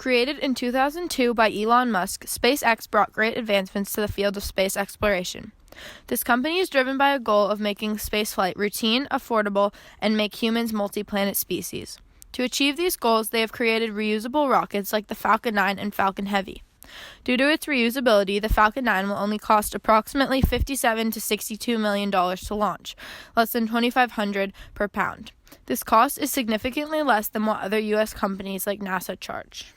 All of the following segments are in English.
Created in 2002 by Elon Musk, SpaceX brought great advancements to the field of space exploration. This company is driven by a goal of making spaceflight routine, affordable, and make humans multi-planet species. To achieve these goals, they have created reusable rockets like the Falcon 9 and Falcon Heavy. Due to its reusability, the Falcon 9 will only cost approximately $57 to $62 million to launch, less than $2,500 per pound. This cost is significantly less than what other U.S. companies like NASA charge.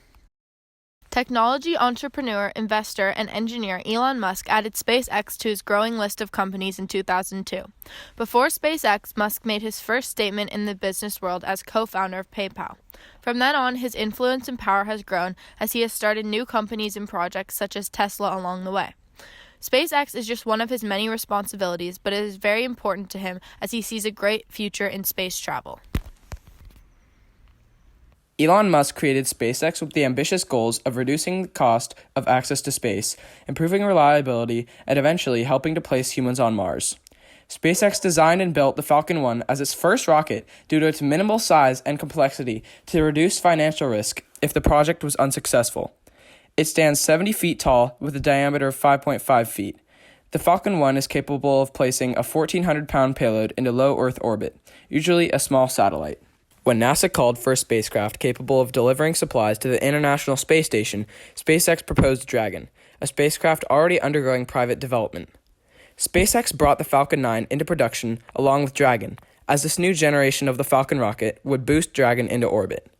Technology entrepreneur, investor, and engineer Elon Musk added SpaceX to his growing list of companies in 2002. Before SpaceX, Musk made his first statement in the business world as co-founder of PayPal. From then on, his influence and power has grown as he has started new companies and projects such as Tesla along the way. SpaceX is just one of his many responsibilities, but it is very important to him as he sees a great future in space travel. Elon Musk created SpaceX with the ambitious goals of reducing the cost of access to space, improving reliability, and eventually helping to place humans on Mars. SpaceX designed and built the Falcon 1 as its first rocket due to its minimal size and complexity to reduce financial risk if the project was unsuccessful. It stands 70 feet tall with a diameter of 5.5 feet. The Falcon 1 is capable of placing a 1,400-pound payload into low Earth orbit, usually a small satellite. When NASA called for a spacecraft capable of delivering supplies to the International Space Station, SpaceX proposed Dragon, a spacecraft already undergoing private development. SpaceX brought the Falcon 9 into production along with Dragon, as this new generation of the Falcon rocket would boost Dragon into orbit.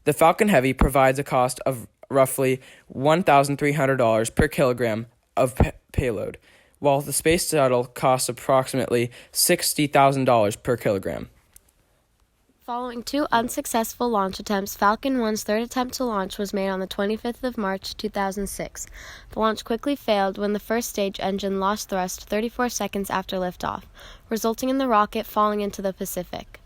The Falcon Heavy provides a cost of roughly $1,300 per kilogram of payload, while the Space Shuttle costs approximately $60,000 per kilogram. Following two unsuccessful launch attempts, Falcon 1's third attempt to launch was made on the 25th of March, 2006. The launch quickly failed when the first stage engine lost thrust 34 seconds after liftoff, resulting in the rocket falling into the Pacific.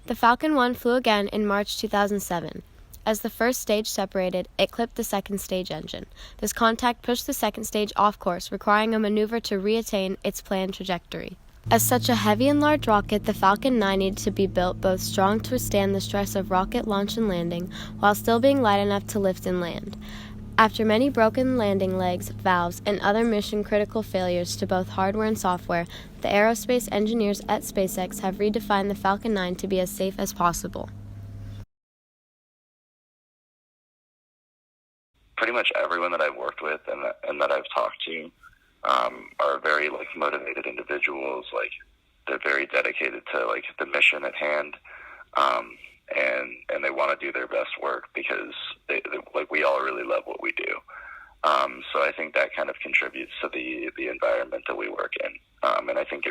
The Falcon 1 flew again in March 2007. As the first stage separated, it clipped the second stage engine. This contact pushed the second stage off course, requiring a maneuver to reattain its planned trajectory. As such a heavy and large rocket, the Falcon 9 needed to be built both strong to withstand the stress of rocket launch and landing, while still being light enough to lift and land. After many broken landing legs, valves, and other mission-critical failures to both hardware and software, the aerospace engineers at SpaceX have redefined the Falcon 9 to be as safe as possible. Pretty much everyone that I've worked with and that I've talked to are very motivated individuals. They're very dedicated to the mission at hand, and they want to do their best work because they we all really love what we do. So I think that kind of contributes to the environment that we work in, and I think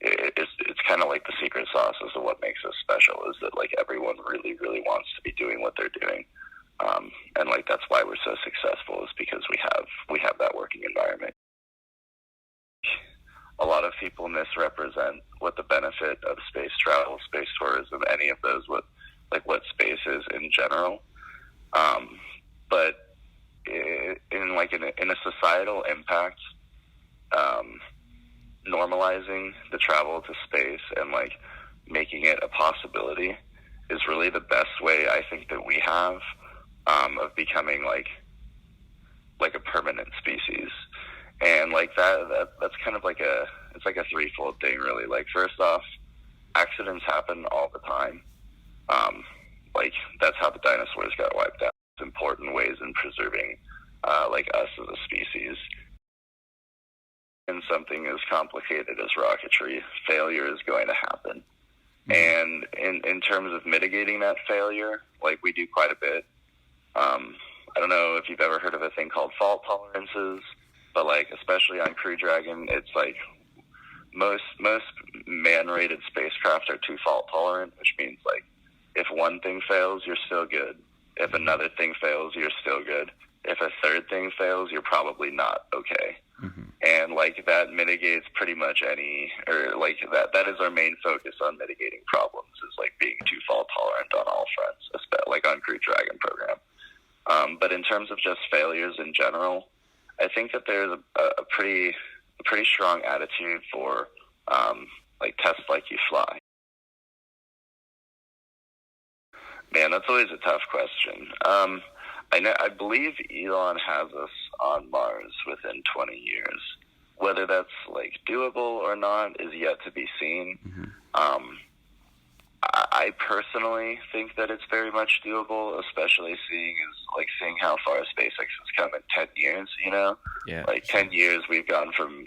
it's kind of like the secret sauce as to what makes us special is that everyone really wants to be doing what they're doing, and that's why we're so successful is because we have that working environment. A lot of people misrepresent what the benefit of space travel, space tourism, any of those, what space is in general. But in a societal impact, normalizing the travel to space and making it a possibility is really the best way I think that we have of becoming like a permanent species. And that's kind of it's a threefold thing, really. First off, accidents happen all the time. That's how the dinosaurs got wiped out. It's important ways in preserving us as a species. In something as complicated as rocketry, failure is going to happen. And in terms of mitigating that failure, we do quite a bit. I don't know if you've ever heard of a thing called fault tolerances, but especially on Crew Dragon, it's most man-rated spacecraft are too fault tolerant, which means if one thing fails, you're still good. If another thing fails, you're still good. If a third thing fails, you're probably not okay. Mm-hmm. And that mitigates pretty much that is our main focus on mitigating problems is being too fault tolerant on all fronts, especially on Crew Dragon program. But in terms of just failures in general, I think that there's a pretty strong attitude for test like you fly. Man, that's always a tough question. I believe Elon has us on Mars within 20 years. Whether that's like doable or not is yet to be seen. I personally think that it's very much doable, especially seeing how far SpaceX has come in 10 years. Yeah. 10 years, we've gone from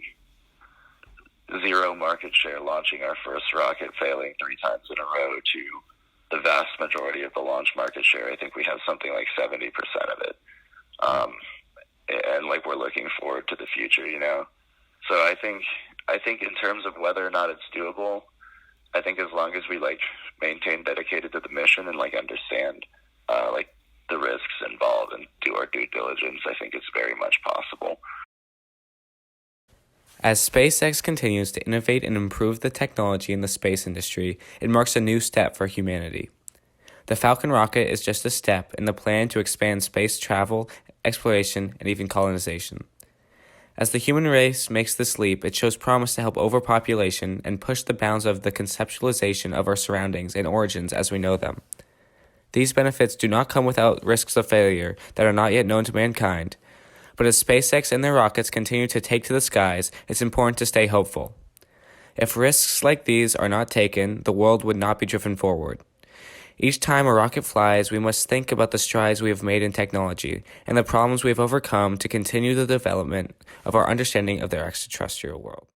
zero market share, launching our first rocket, failing 3 times in a row, to the vast majority of the launch market share. I think we have something like 70% of it. And we're looking forward to the future, So I think in terms of whether or not it's doable, I think as long as we maintain dedicated to the mission and understand the risks involved and do our due diligence, I think it's very much possible. As SpaceX continues to innovate and improve the technology in the space industry, it marks a new step for humanity. The Falcon rocket is just a step in the plan to expand space travel, exploration, and even colonization. As the human race makes this leap, it shows promise to help overpopulation and push the bounds of the conceptualization of our surroundings and origins as we know them. These benefits do not come without risks of failure that are not yet known to mankind. But as SpaceX and their rockets continue to take to the skies, it's important to stay hopeful. If risks like these are not taken, the world would not be driven forward. Each time a rocket flies, we must think about the strides we have made in technology and the problems we have overcome to continue the development of our understanding of the extraterrestrial world.